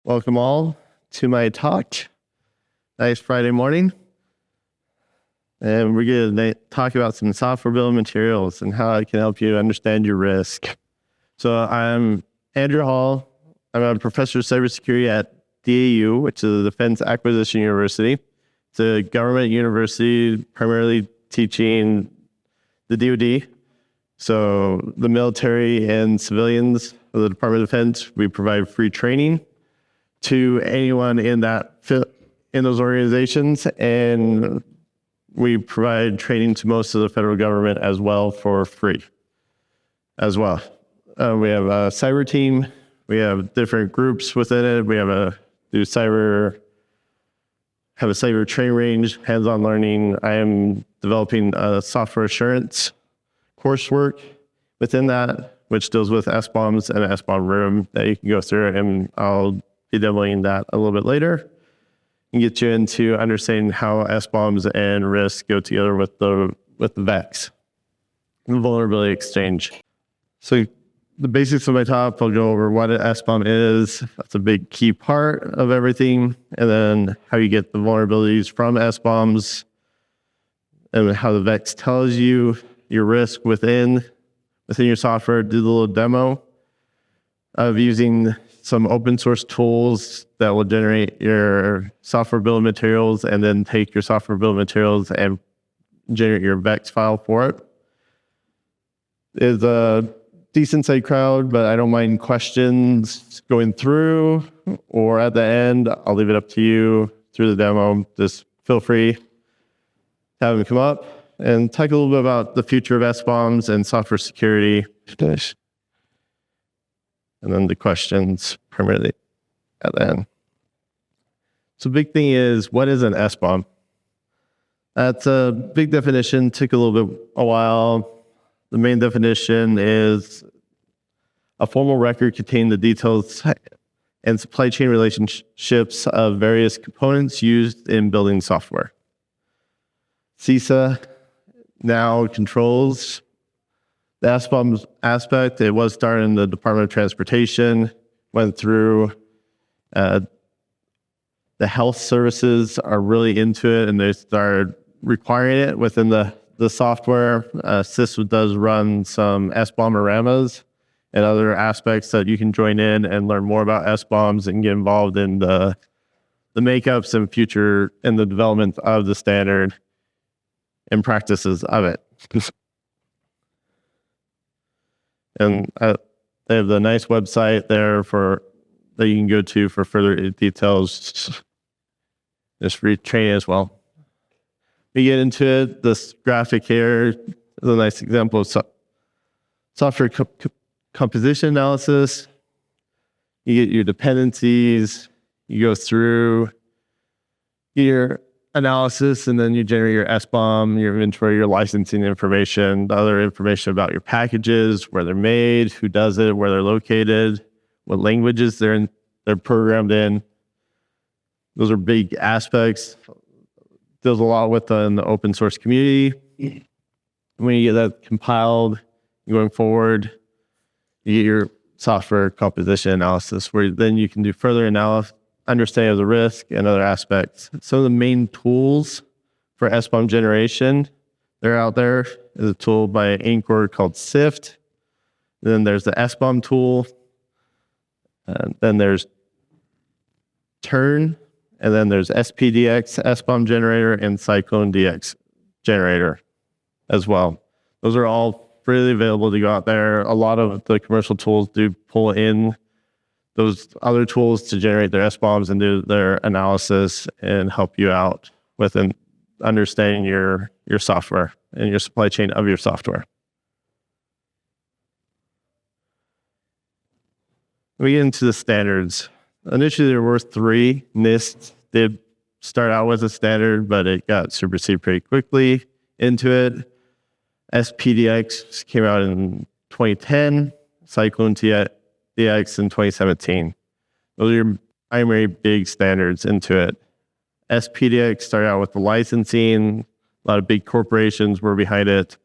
Welcome all to my talk. Nice Friday morning. And we're going to talk about some software bill of materials and how it can help you understand your risk. So I'm Andrew Hall. I'm a professor of cybersecurity at DAU, which is the Defense Acquisition University. It's a government university primarily teaching the DoD. So the military and civilians of the Department of Defense, we provide free training to anyone in those organizations, and we provide training to most of the federal government as well for free as well. We have a cyber team. We have different groups within it. We have a cyber training range, hands-on learning. I am developing a software assurance coursework within that, which deals with SBOMs and SBOM room that you can go through, and I'll be demoing that a little bit later and get you into understanding how SBOMs and risk go together with the VEX, the Vulnerability EXchange. So the basics of my talk, I'll go over what an SBOM is. That's a big key part of everything. And then how you get the vulnerabilities from SBOMs and how the VEX tells you your risk within your software. Do the little demo of using some open source tools that will generate your software bill of materials and then take your software bill of materials and generate your VEX file for it. It's a decent sized crowd, but I don't mind questions going through or at the end. I'll leave it up to you through the demo. Just feel free to have them come up and talk a little bit about the future of SBOMs and software security. And then the questions primarily at the end. So big thing is, what is an SBOM? That's a big definition, took a while. The main definition is a formal record containing the details and supply chain relationships of various components used in building software. CISA now controls the SBOM aspect. It was started in the Department of Transportation, went through the health services are really into it, and they started requiring it within the software. CISA does run some SBOMeramas and other aspects that you can join in and learn more about SBOMs and get involved in the makeups and future and the development of the standard and practices of it. And they have the nice website there that you can go to for further details. There's free training as well. We get into it. This graphic here is a nice example of software composition analysis. You get your dependencies. You go through your analysis, and then you generate your SBOM, your inventory, your licensing information, the other information about your packages, where they're made, who does it, where they're located, what languages they're programmed in. Those are big aspects. Deals a lot within the open source community. When you get that compiled, going forward, you get your software composition analysis, where then you can do further understanding of the risk and other aspects. Some of the main tools for SBOM generation, they're out there. There's a tool by Anchor called SIFT. Then there's the SBOM tool. Then there's Turn. And then there's SPDX, SBOM generator, and SAINTCON DX generator as well. Those are all freely available to go out there. A lot of the commercial tools do pull in those other tools to generate their SBOMs and do their analysis and help you out with understanding your software and your supply chain of your software. We get into the standards. Initially, there were 3. NIST did start out with a standard, but it got superseded pretty quickly into it. SPDX came out in 2010, SAINTCON DX in 2017. Those are your primary big standards into it. SPDX started out with the licensing. A lot of big corporations were behind it.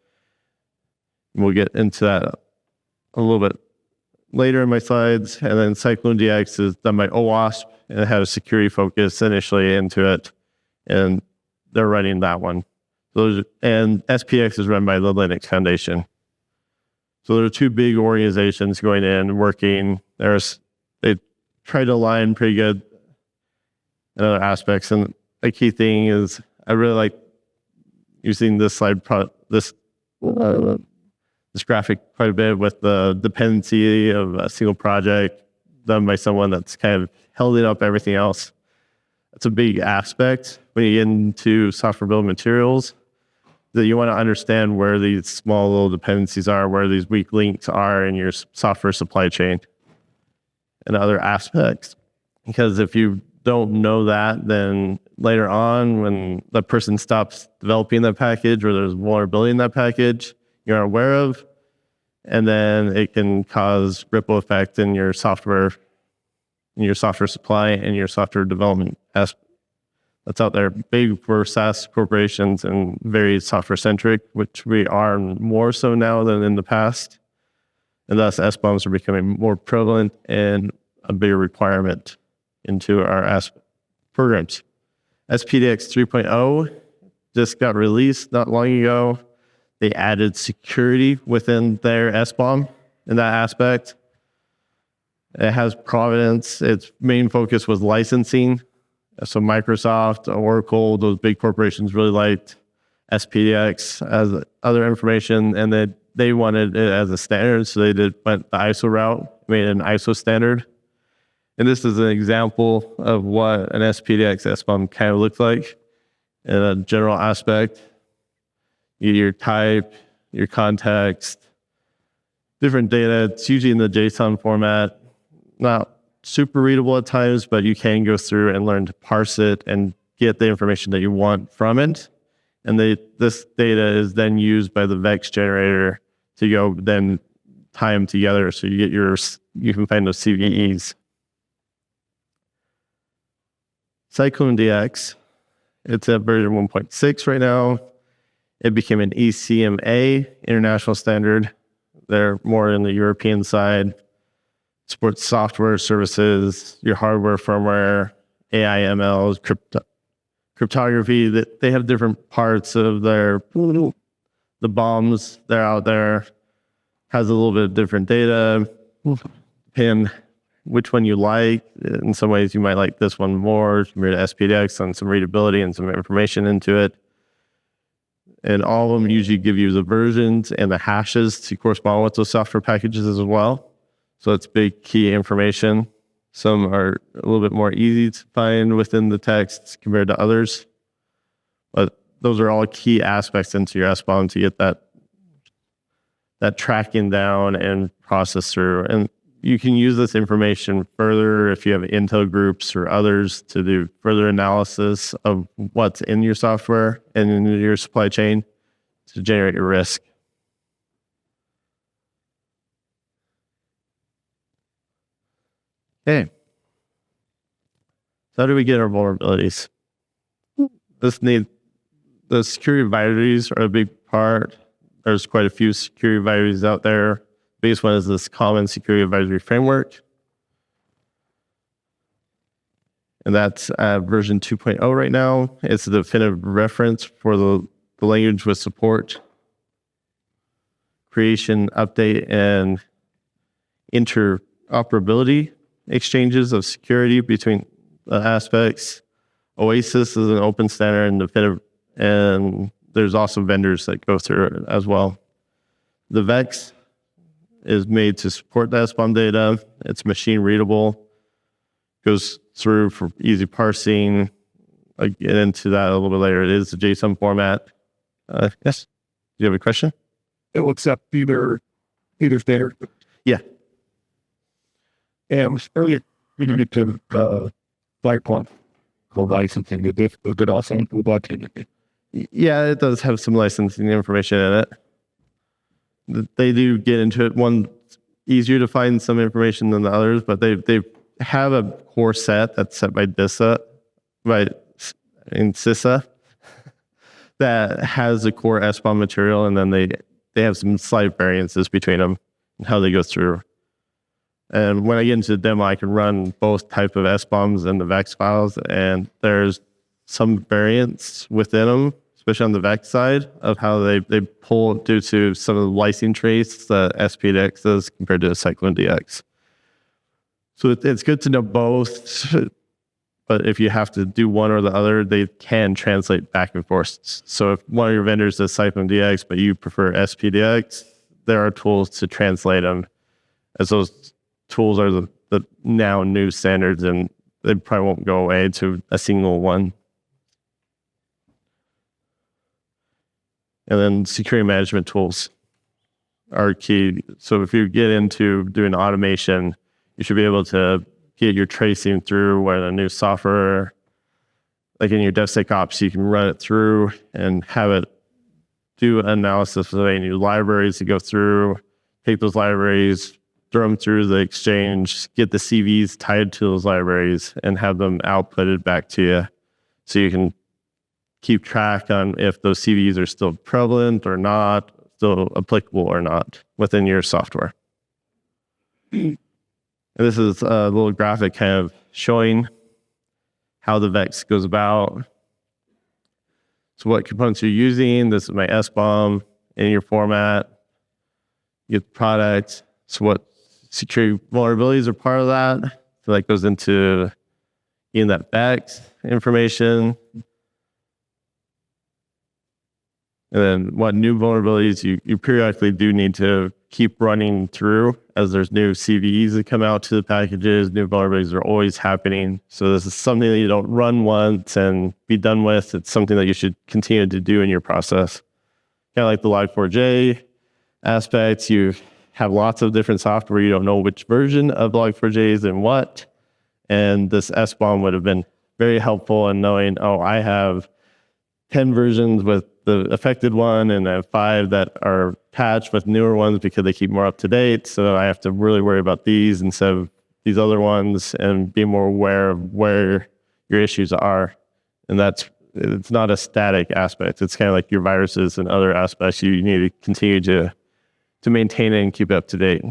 We'll get into that a little bit later in my slides. And then SAINTCON DX is done by OWASP, and it had a security focus initially into it, and they're running that one. And SPX is run by the Linux Foundation. So there are two big organizations going in, working. They try to align pretty good in other aspects. And the key thing is, I really like using this slide, this graphic quite a bit, with the dependency of a single project done by someone that's kind of holding up everything else. That's a big aspect when you get into software build materials, that you want to understand where these small little dependencies are, where these weak links are in your software supply chain and other aspects. Because if you don't know that, then later on, when the person stops developing that package, or there's vulnerability in that package you're not aware of, and then it can cause ripple effect in your software supply and your software development aspect. That's out there, big for SaaS corporations and very software centric, which we are more so now than in the past. And thus SBOMs are becoming more prevalent and a bigger requirement into our programs. SPDX 3.0 just got released not long ago. They added security within their SBOM in that aspect. It has provenance. Its main focus was licensing. So Microsoft, Oracle, those big corporations really liked SPDX as other information, and they wanted it as a standard, so they went the ISO route, made an ISO standard. And this is an example of what an SPDX SBOM kind of looks like in a general aspect. Your type, your context, different data. It's usually in the JSON format, not super readable at times, but you can go through and learn to parse it and get the information that you want from it. And this data is then used by the VEX generator to go then tie them together, so you can find those CVEs. SAINTCON DX, it's at version 1.6 right now. It became an ECMA, international standard. They're more in the European side. Supports software services, your hardware, firmware, AI, MLs, cryptography. That they have different parts of the bombs that are out there. Has a little bit of different data. And which one you like. In some ways, you might like this one more compared to SPDX on some readability and some information into it. And all of them usually give you the versions and the hashes to correspond with those software packages as well. So it's big key information. Some are a little bit more easy to find within the text compared to others. But those are all key aspects into your SBOM to get that tracking down and process through. And you can use this information further if you have Intel groups or others to do further analysis of what's in your software and in your supply chain to generate your risk. Okay. So how do we get our vulnerabilities? The security advisories are a big part. There's quite a few security advisories out there. The biggest one is this common security advisory framework. And that's version 2.0 right now. It's the definitive reference for the language with support, creation, update, and interoperability exchanges of security between the aspects. Oasis is an open standard and definitive, and there's also vendors that go through it as well. The VEX is made to support the SBOM data. It's machine readable, goes through for easy parsing. I'll get into that a little bit later. It is the JSON format. Yes? Do you have a question? It will accept either standard. Yeah. And earlier, we needed to SAINTCON for licensing. It could also include licensing. Yeah, it does have some licensing information in it. They do get into it. One easier to find some information than the others, but they have a core set that's set by CISA, that has the core SBOM material, and then they have some slight variances between them and how they go through. And when I get into the demo, I can run both type of SBOMs and the VEX files, and there's some variance within them, especially on the VEX side, of how they pull due to some of the lysine trace that SPDX does compared to SAINTCON DX. So it's good to know both, but if you have to do one or the other, they can translate back and forth. So if one of your vendors does SAINTCON DX, but you prefer SPDX, there are tools to translate them, as those tools are the now new standards, and they probably won't go away to a single one. And then security management tools are key. So if you get into doing automation, you should be able to get your tracing through where the new software, like in your DevSecOps, you can run it through and have it do analysis of any new libraries to go through, take those libraries, throw them through the exchange, get the CVs tied to those libraries, and have them outputted back to you, so you can keep track on if those CVs are still prevalent or not, still applicable or not within your software. And this is a little graphic kind of showing how the VEX goes about. So what components you're using. This is my SBOM in your format. You get the product. So what security vulnerabilities are part of that. So that goes into in that VEX information. And then what new vulnerabilities you periodically do need to keep running through, as there's new CVEs that come out to the packages. New vulnerabilities are always happening. So this is something that you don't run once and be done with. It's something that you should continue to do in your process. Kind of like the Log4j aspects. You have lots of different software. You don't know which version of Log4j is in what. And this SBOM would have been very helpful in knowing, oh, I have 10 versions with the affected one, and I have 5 that are patched with newer ones because they keep more up to date. So I have to really worry about these instead of these other ones, and be more aware of where your issues are. And it's not a static aspect. It's kind of like your viruses and other aspects. You need to continue to maintain it and keep it up to date.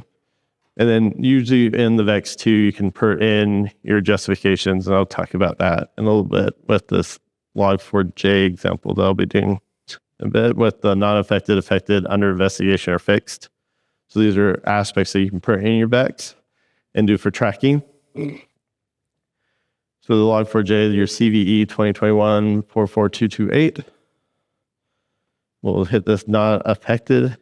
And then usually in the VEX 2, you can put in your justifications, and I'll talk about that in a little bit with this Log4j example that I'll be doing a bit with the not affected, affected, under investigation, or fixed. So these are aspects that you can put in your VEX and do for tracking. So the Log4j, your CVE 2021-44228. We'll hit this not affected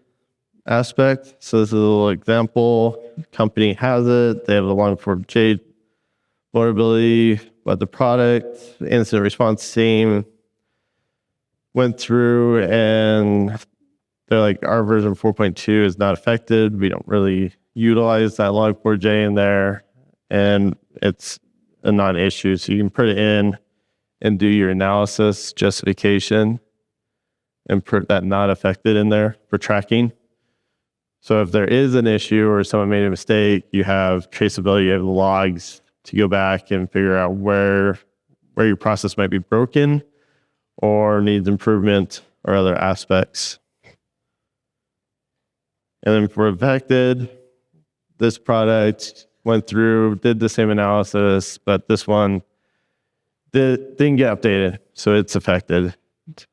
aspect. So this is a little example. Company has it. They have the Log4j vulnerability, but the product, incident response team went through and they're like, our version 4.2 is not affected. We don't really utilize that Log4j in there, and it's a non-issue. So you can put it in and do your analysis justification and put that not affected in there for tracking. So if there is an issue or someone made a mistake, you have traceability, you have the logs to go back and figure out where your process might be broken or needs improvement or other aspects. And then for affected, this product went through, did the same analysis, but this one didn't get updated, so it's affected.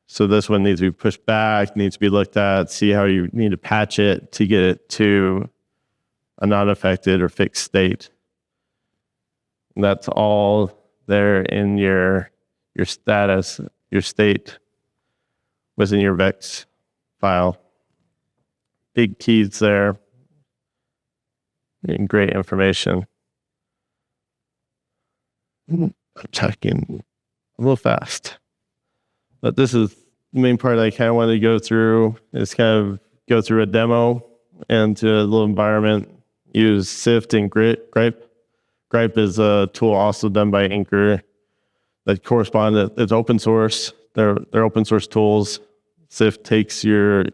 So this one needs to be pushed back, needs to be looked at, see how you need to patch it to get it to a not affected or fixed state. And that's all there in your status, your state within your VEX file. Big keys there. And great information. I'm checking a little fast. But this is the main part I kind of wanted to go through, is kind of go through a demo into a little environment, use Sift and Gripe. Gripe is a tool also done by Anchor that correspond. It's open source. They're open source tools. Sift takes your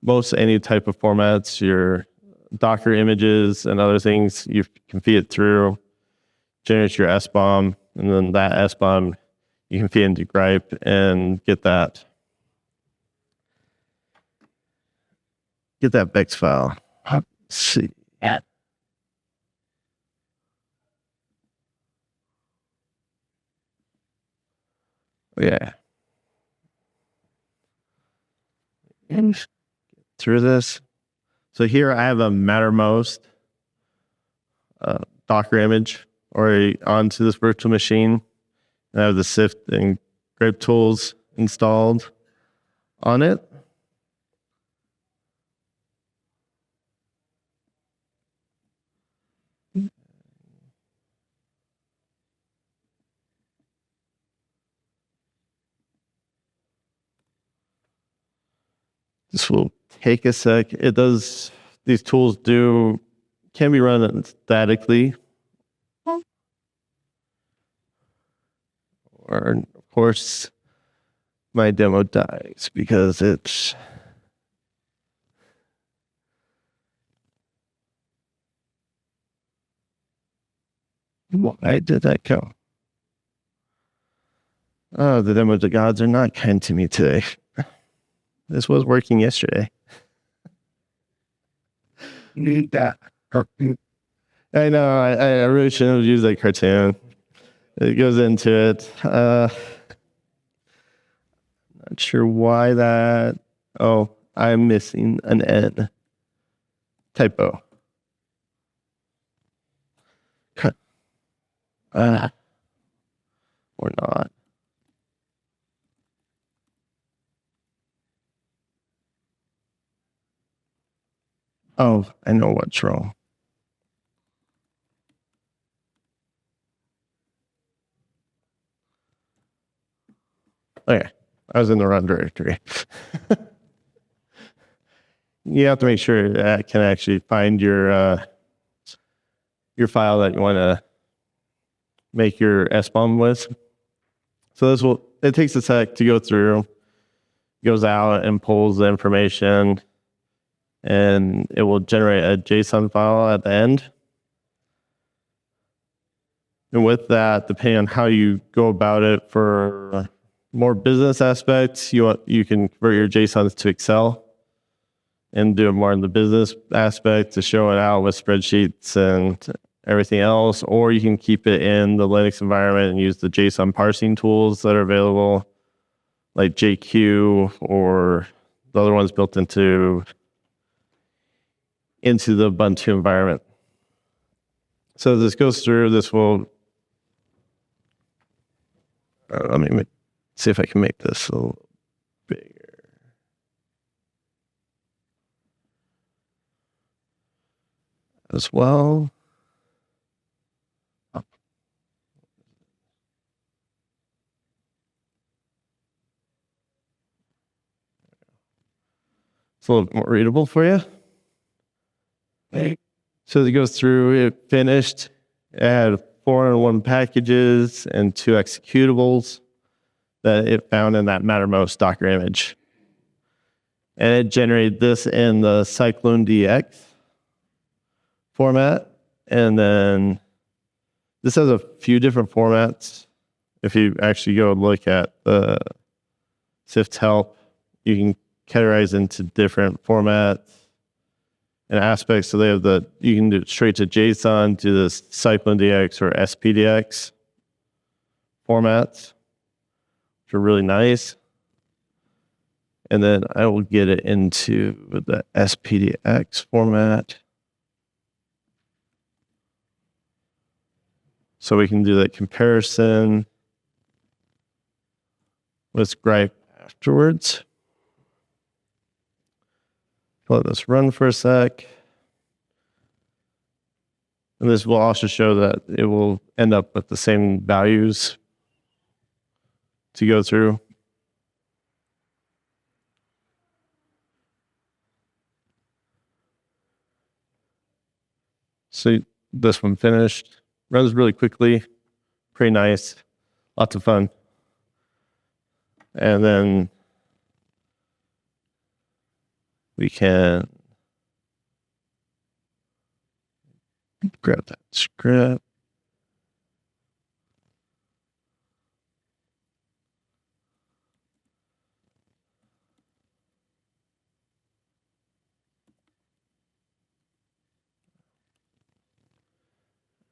most any type of formats, your Docker images and other things. You can feed it through, generates your SBOM, and then that SBOM you can feed into Gripe and get that VEX file. see. Yeah. And through this. So here I have a Mattermost Docker image already onto this virtual machine. And I have the Sift and grep tools installed on it. This will take a sec. These tools can be run statically. Or, of course, my demo dies because it's... Why did that go? Oh, the demo gods are not kind to me today. This was working yesterday. Need that. I know, I really shouldn't have used that cartoon. It goes into it. Not sure why that. Oh, I'm missing an N. Typo. Or not. Oh, I know what's wrong. Okay, I was in the wrong directory. You have to make sure that it can actually find your file that you want to make your SBOM with. So it takes a sec to go through, goes out and pulls the information, and it will generate a JSON file at the end. And with that, depending on how you go about it, for more business aspects, you can convert your JSONs to Excel and do it more in the business aspect to show it out with spreadsheets and everything else. Or you can keep it in the Linux environment and use the JSON parsing tools that are available, like JQ or the other ones built into the Ubuntu environment. So this goes through, this will, let me see if I can make this a little bigger. As well. It's a little bit more readable for you. So it goes through, it finished, it had 401 packages and 2 executables that it found in that Mattermost Docker image. And it generated this in the CycloneDX format. And then this has a few different formats. If you actually go look at the Sift help, you can categorize into different formats and aspects. So they have you can do it straight to JSON, to the CycloneDX or SPDX formats, which are really nice. And then I will get it into the SPDX format. So we can do that comparison with gripe afterwards. Let this run for a sec. And this will also show that it will end up with the same values to go through. So this one finished. Runs really quickly. Pretty nice. Lots of fun. And then we can grab that script.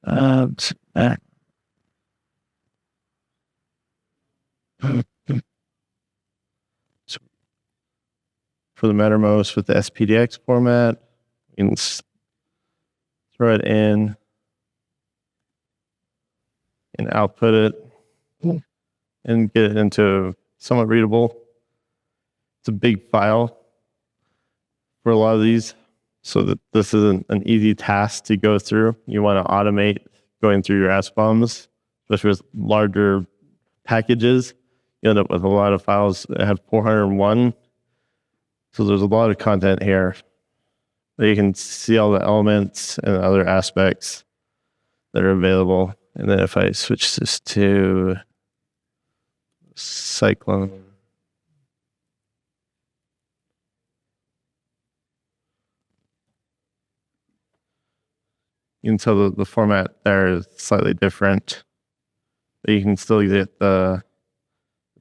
For the Mattermost with the SPDX format, you can throw it in and output it and get it into somewhat readable. It's a big file for a lot of these, so that this isn't an easy task to go through. You want to automate going through your SBOMs, especially with larger packages. You end up with a lot of files that have 401. So there's a lot of content here. You can see all the elements and other aspects that are available. And then if I switch this to SAINTCON, you can tell the format there is slightly different, but you can still get the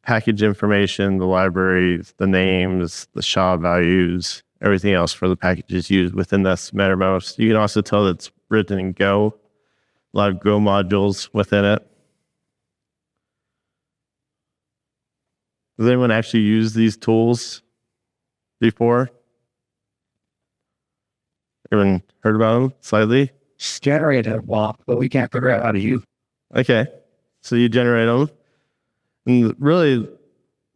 package information, the libraries, the names, the SHA values, everything else for the packages used within this Mattermost. You can also tell that it's written in Go, a lot of Go modules within it. Does anyone actually use these tools before? Everyone heard about them slightly? Generate a block, but we can't figure out how to use. Okay, so you generate them. And really,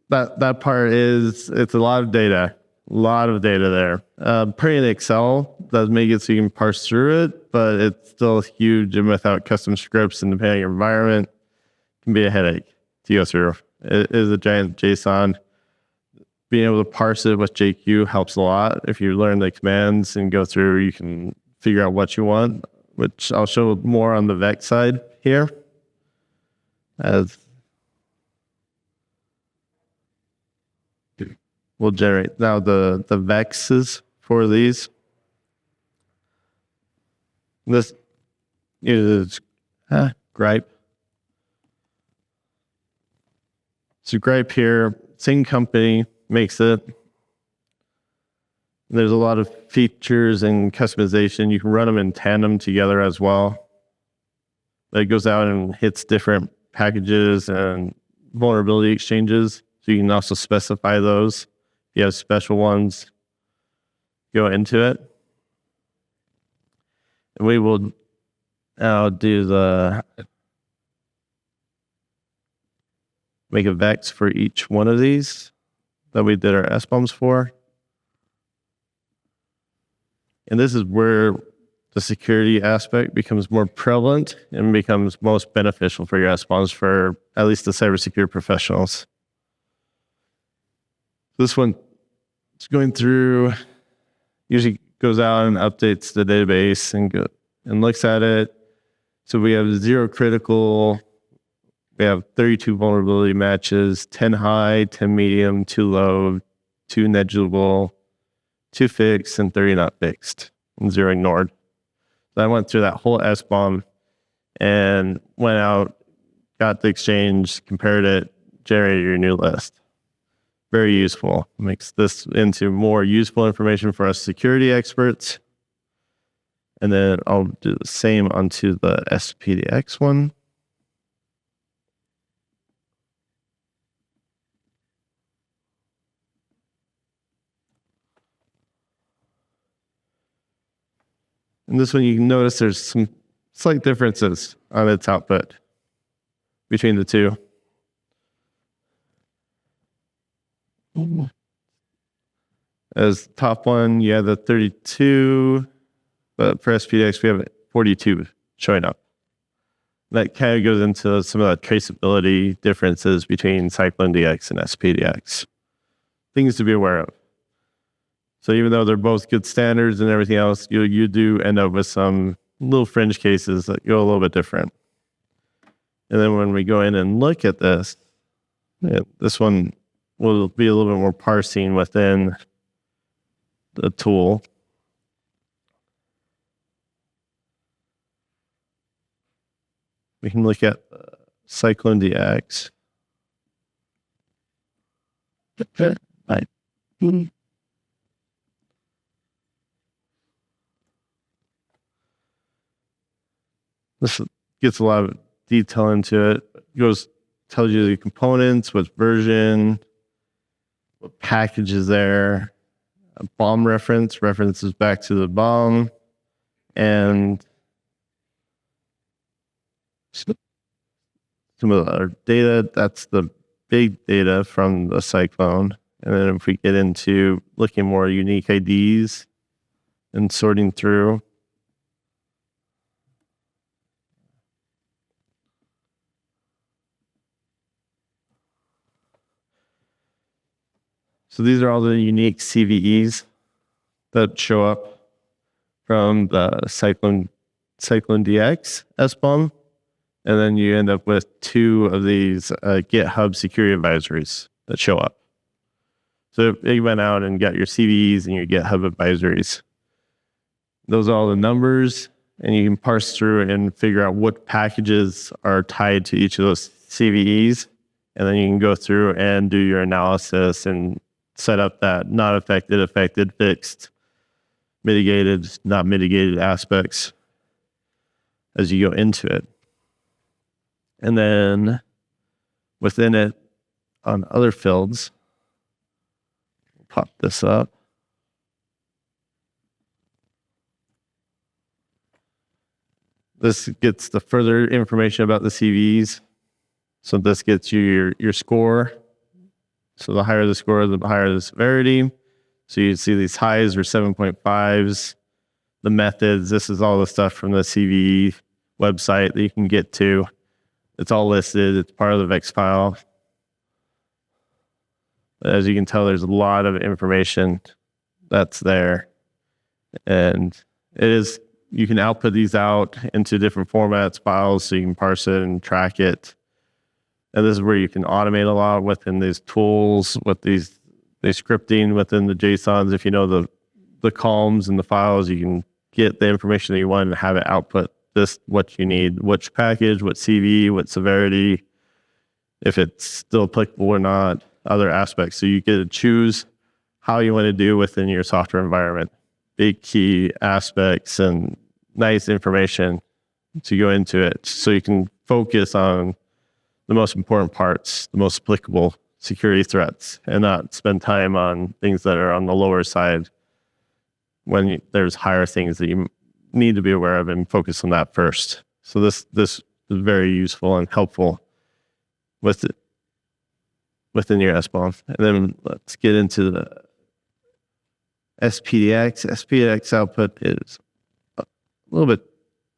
that part is, it's a lot of data there. Putting in Excel does make it so you can parse through it, but it's still huge, and without custom scripts and depending on your environment, it can be a headache to go through. It is a giant JSON. Being able to parse it with JQ helps a lot. If you learn the commands and go through, you can figure out what you want, which I'll show more on the VEX side here. As we'll generate now the VEXs for these. This is gripe. So gripe here, same company makes it. There's a lot of features and customization. You can run them in tandem together as well. It goes out and hits different packages and vulnerability exchanges. So you can also specify those. If you have special ones, go into it. And we will now do make a VEX for each one of these that we did our SBOMs for. And this is where the security aspect becomes more prevalent and becomes most beneficial for your SBOMs, for at least the cybersecurity professionals. This one is going through, usually goes out and updates the database and looks at it. So we have 0 critical, we have 32 vulnerability matches, 10 high, 10 medium, 2 low, 2 negligible, 2 fixed, and 30 not fixed, and 0 ignored. So I went through that whole SBOM and went out, got the exchange, compared it, generated your new list. Very useful. Makes this into more useful information for us security experts. And then I'll do the same onto the SPDX one. And this one, you can notice there's some slight differences on its output between the two. As top one, you have the 32, but for SPDX, we have 42 showing up. That kind of goes into some of the traceability differences between SAINTCON DX and SPDX. Things to be aware of. So even though they're both good standards and everything else, you do end up with some little fringe cases that go a little bit different. And then when we go in and look at this, this one will be a little bit more parsing within the tool. We can look at SAINTCON DX. Right. This gets a lot of detail into it. Tells you the components, what version, what package is there. A BOM references back to the BOM, and some of our data, that's the big data from the SAINTCON. And then if we get into looking more unique IDs and sorting through, so these are all the unique CVEs that show up from the SAINTCON DX SBOM. And then you end up with 2 of these GitHub security advisories that show up. So you went out and got your CVEs and your GitHub advisories. Those are all the numbers, and you can parse through and figure out what packages are tied to each of those CVEs. And then you can go through and do your analysis and set up that not affected, affected, fixed, mitigated, not mitigated aspects as you go into it. And then within it, on other fields, we'll pop this up. This gets the further information about the CVEs. So this gets you your score. So the higher the score, the higher the severity. So you see these highs are 7.5s. The methods, this is all the stuff from the CVE website that you can get to. It's all listed. It's part of the VEX file. As you can tell, there's a lot of information that's there. And you can output these out into different formats, files, so you can parse it and track it. And this is where you can automate a lot within these tools, with the scripting within the JSONs. If you know the columns and the files, you can get the information that you want and have it output what you need, which package, what CV, what severity, if it's still applicable or not, other aspects. So you get to choose how you want to do within your software environment. Big key aspects and nice information to go into it, so you can focus on the most important parts, the most applicable security threats, and not spend time on things that are on the lower side when there's higher things that you need to be aware of, and focus on that first. So this is very useful and helpful within your SBOM. And then let's get into the SPDX. SPDX output is a little bit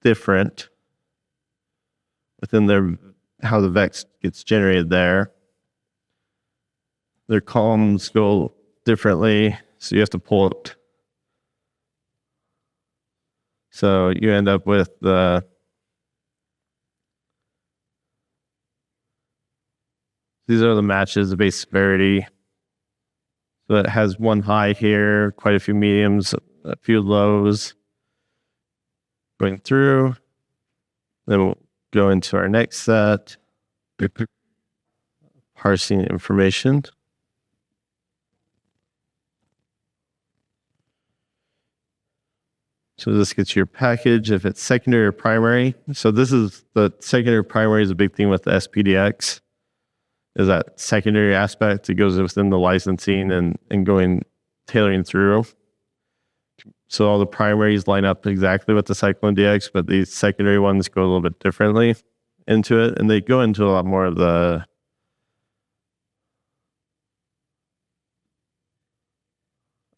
different within how the VEX gets generated there. Their columns go differently, so you have to pull it. So you end up with these are the matches, the base severity. So it has one high here, quite a few mediums, a few lows going through. Then we'll go into our next set, parsing information. So this gets your package if it's secondary or primary. So this is the secondary primary is a big thing with the SPDX, is that secondary aspect. It goes within the licensing and tailoring through. So all the primaries line up exactly with the SAINTCON DX, but these secondary ones go a little bit differently into it, and they go into a lot more of the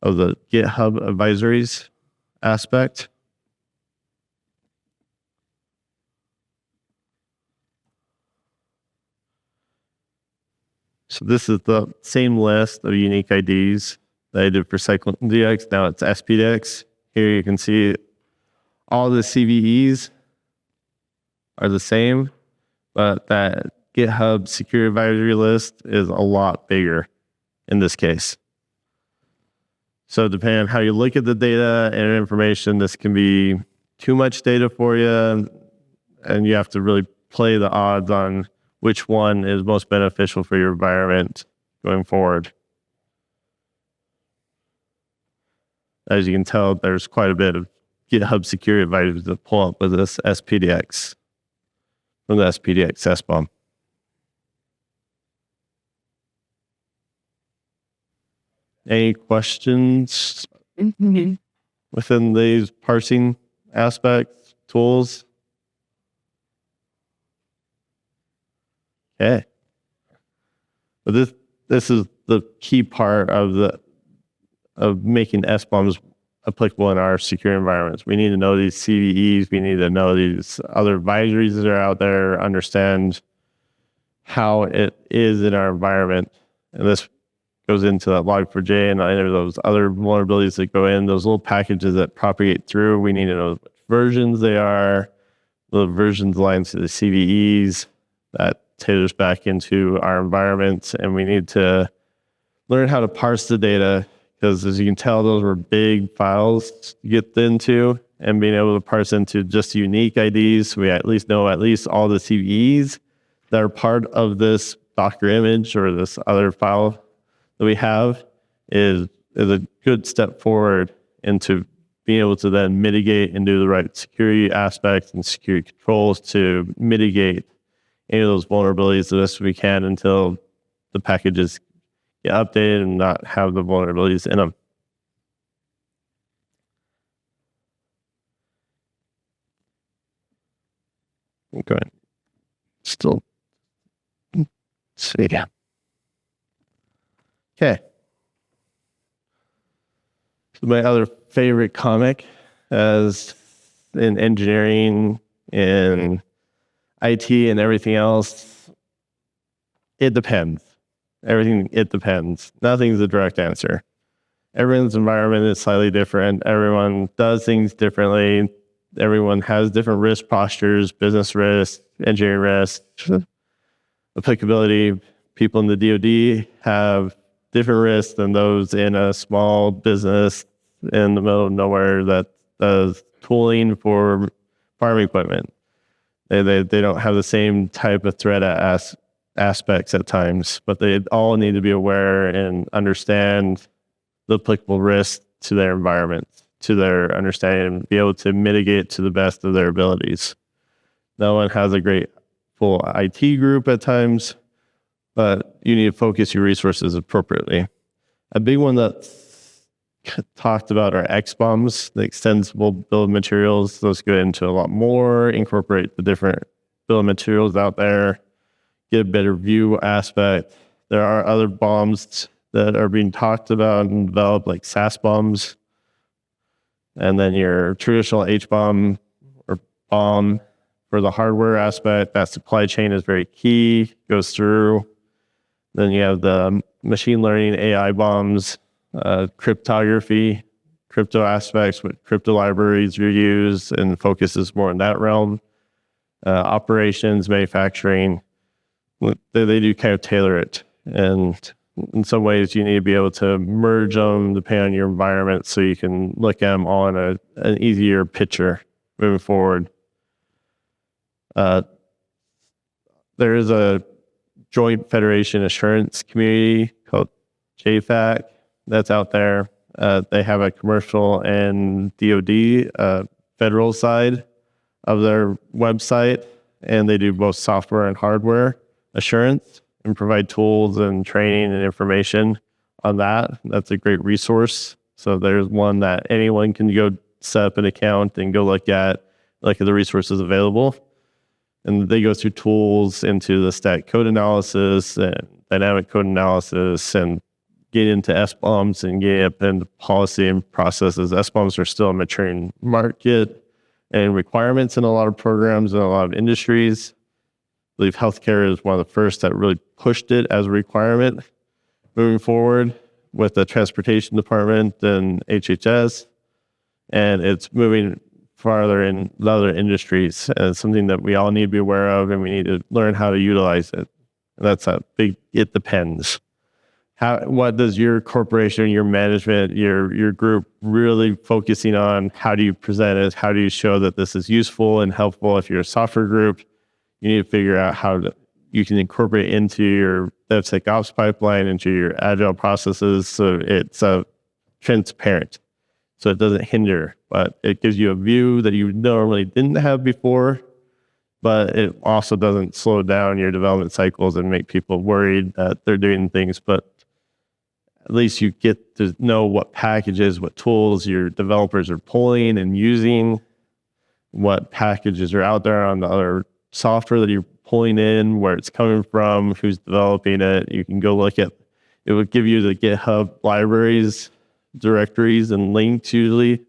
GitHub advisories aspect. So this is the same list of unique IDs that I did for SAINTCON DX. Now it's SPDX. Here you can see all the CVEs are the same, but that GitHub security advisory list is a lot bigger in this case. So depending on how you look at the data and information, this can be too much data for you, and you have to really play the odds on which one is most beneficial for your environment going forward. As you can tell, there's quite a bit of GitHub security advisories that pull up with this SPDX. from the SPDX SBOM. Any questions within these parsing aspects, tools? Okay. But this is the key part of making SBOMs applicable in our secure environments. We need to know these CVEs. We need to know these other advisories that are out there, understand how it is in our environment. And this goes into that log4j and any of those other vulnerabilities that go in, those little packages that propagate through. We need to know which versions they are, the versions lines to the CVEs that tailors back into our environments. And we need to learn how to parse the data, because as you can tell, those were big files to get into, and being able to parse into just unique IDs. We at least know all the CVEs that are part of this Docker image or this other file that we have is a good step forward into being able to then mitigate and do the right security aspects and security controls to mitigate any of those vulnerabilities the best we can until the packages get updated and not have the vulnerabilities in them. Okay. Still. See. Okay. So my other favorite comic, as in engineering and IT and everything else, it depends. It depends. Nothing's a direct answer. Everyone's environment is slightly different. Everyone does things differently. Everyone has different risk postures, business risk, engineering risk, applicability. People in the DoD have different risks than those in a small business in the middle of nowhere that does tooling for farm equipment. They don't have the same type of threat aspects at times, but they all need to be aware and understand the applicable risks to their environment, to their understanding, and be able to mitigate to the best of their abilities. No one has a great full IT group at times, but you need to focus your resources appropriately. A big one that's talked about are SBOMs, the extensible bill of materials. Those go into a lot more, incorporate the different bill of materials out there, get a better view aspect. There are other bombs that are being talked about and developed, like SBOMs, and then your traditional HBOM or bomb for the hardware aspect. That supply chain is very key, goes through. Then you have the machine learning AI bombs, cryptography, crypto aspects, what crypto libraries you use, and focuses more in that realm. Operations, manufacturing, they do kind of tailor it. And in some ways, you need to be able to merge them depending on your environment so you can look at them all in an easier picture moving forward. There is a Joint Federation Assurance community called JFAC that's out there. They have a commercial and DoD federal side of their website, and they do both software and hardware assurance and provide tools and training and information on that. That's a great resource. So there's one that anyone can go set up an account and go look at the resources available. And they go through tools into the static code analysis and dynamic code analysis and get into SBOMs and get up into policy and processes. SBOMs are still a maturing market and requirements in a lot of programs and a lot of industries. I believe healthcare is one of the first that really pushed it as a requirement moving forward with the transportation department and HHS. And it's moving farther in other industries, and it's something that we all need to be aware of, and we need to learn how to utilize it. And that's a big, it depends. What does your corporation, your management, your group really focusing on? How do you present it? How do you show that this is useful and helpful? If you're a software group, you need to figure out how you can incorporate into your DevSecOps pipeline, into your agile processes, so it's transparent, so it doesn't hinder, but it gives you a view that you normally didn't have before, but it also doesn't slow down your development cycles and make people worried that they're doing things. But at least you get to know what packages, what tools your developers are pulling and using, what packages are out there on the other software that you're pulling in, where it's coming from, who's developing it. You can go look at, it would give you the GitHub libraries, directories, and links usually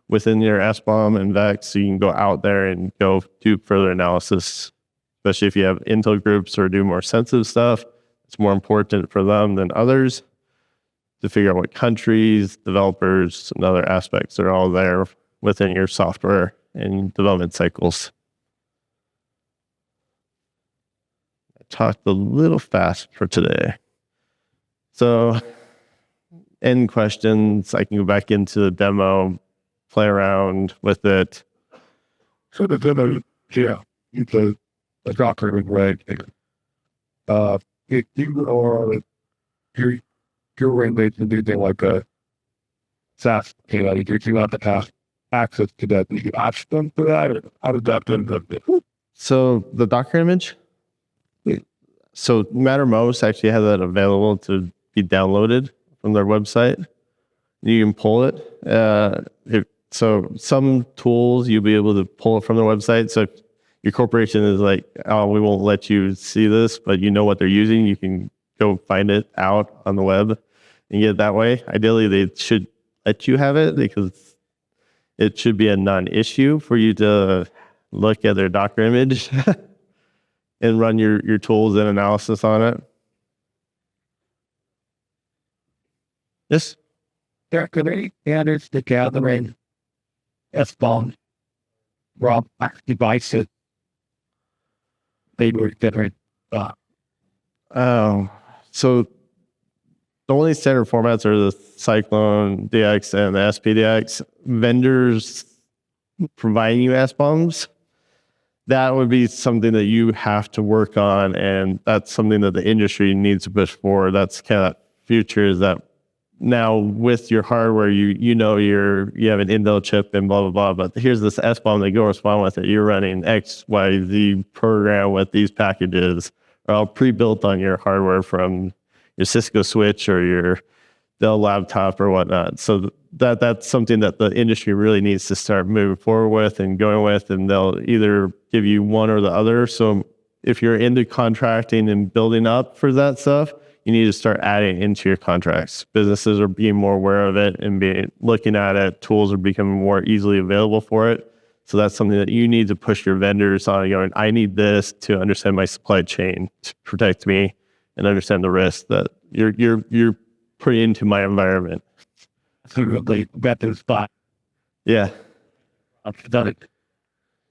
within your SBOM and VEX. So you can go out there and go do further analysis, especially if you have Intel groups or do more sensitive stuff. It's more important for them than others to figure out what countries, developers, and other aspects are all there within your software and development cycles. I talked a little fast for today. So, end questions. I can go back into the demo, play around with it. So the demo, yeah, it's a document, right? If you are, you're related to do things like a SaaS, you know, you have to have access to that. You ask them for that, or how does that do? So the Docker image, so Mattermost actually has that available to be downloaded from their website. You can pull it. So some tools you'll be able to pull it from their website. So if your corporation is like, oh, we won't let you see this, but you know what they're using, you can go find it out on the web and get it that way. Ideally, they should let you have it because it should be a non-issue for you to look at their Docker image and run your tools and analysis on it. Yes? There could be standards to gathering SBOM raw devices. They were different. So the only standard formats are the SAINTCON DX and the SPDX. Vendors providing you SBOMs, that would be something that you have to work on, and that's something that the industry needs to push forward. That's kind of future, is that now with your hardware, you know you have an Intel chip and blah, blah, blah, but here's this SBOM that correspond with it. You're running X, Y, Z program with these packages, are all pre-built on your hardware from your Cisco switch or your Dell laptop or whatnot. So that's something that the industry really needs to start moving forward with and going with, and they'll either give you one or the other. So if you're into contracting and building up for that stuff, you need to start adding into your contracts. Businesses are being more aware of it and looking at it. Tools are becoming more easily available for it. So that's something that you need to push your vendors on, going, I need this to understand my supply chain, to protect me and understand the risk that you're putting into my environment. So they got those spot. Yeah. I've done it.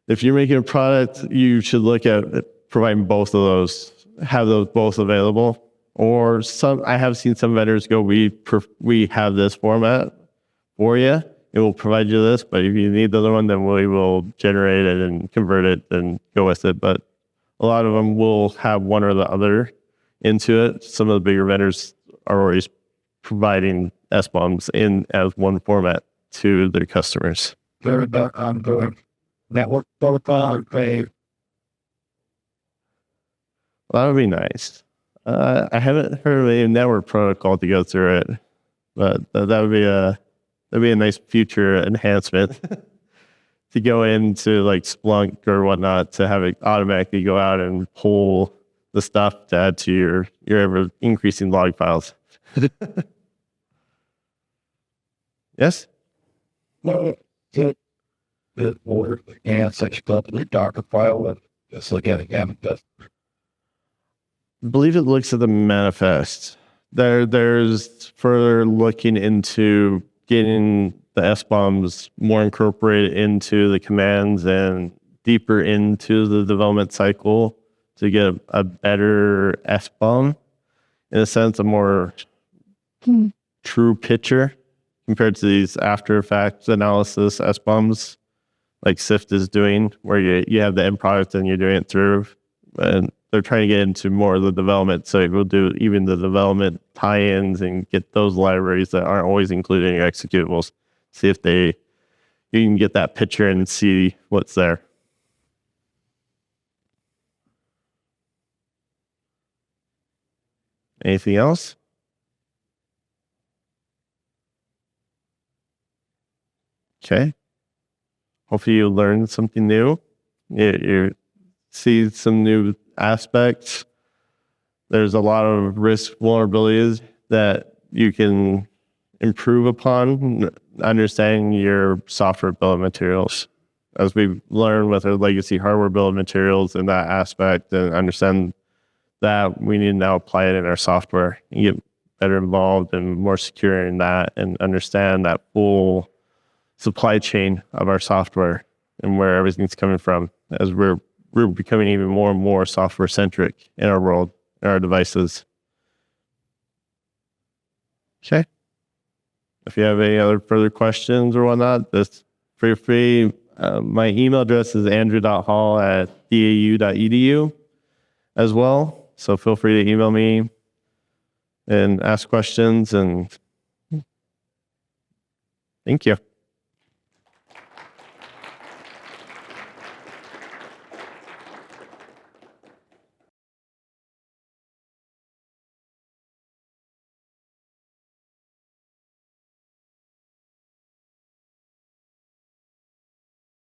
If you're making a product, you should look at providing both of those, have those both available. Or I have seen some vendors go, we have this format for you. It will provide you this, but if you need the other one, then we will generate it and convert it and go with it. But a lot of them will have one or the other into it. Some of the bigger vendors are always providing SBOMs in as one format to their customers. They're the network protocol. Well, that would be nice. I haven't heard of a network protocol to go through it, but that'd be a nice future enhancement to go into like Splunk or whatnot, to have it automatically go out and pull the stuff to add to your ever increasing log files. Yes? No, the order and such stuff in the Docker file and just look at it again. I believe it looks at the manifest. There's further looking into getting the SBOMs more incorporated into the commands and deeper into the development cycle to get a better SBOM, in a sense, a more true picture compared to these after effects analysis SBOMs like SIFT is doing, where you have the end product and you're doing it through. And they're trying to get into more of the development. So we'll do even the development tie-ins and get those libraries that aren't always included in your executables. See if you can get that picture and see what's there. Anything else? Okay. Hopefully you learned something new. You see some new aspects. There's a lot of risk vulnerabilities that you can improve upon understanding your software bill of materials. As we've learned with our legacy hardware bill of materials in that aspect, and understand that we need to now apply it in our software and get better involved and more secure in that, and understand that full supply chain of our software and where everything's coming from, as we're becoming even more and more software centric in our world, in our devices. Okay. If you have any other further questions or whatnot, just feel free. My email address is andrew.hall@dau.edu as well. So feel free to email me and ask questions. And thank you.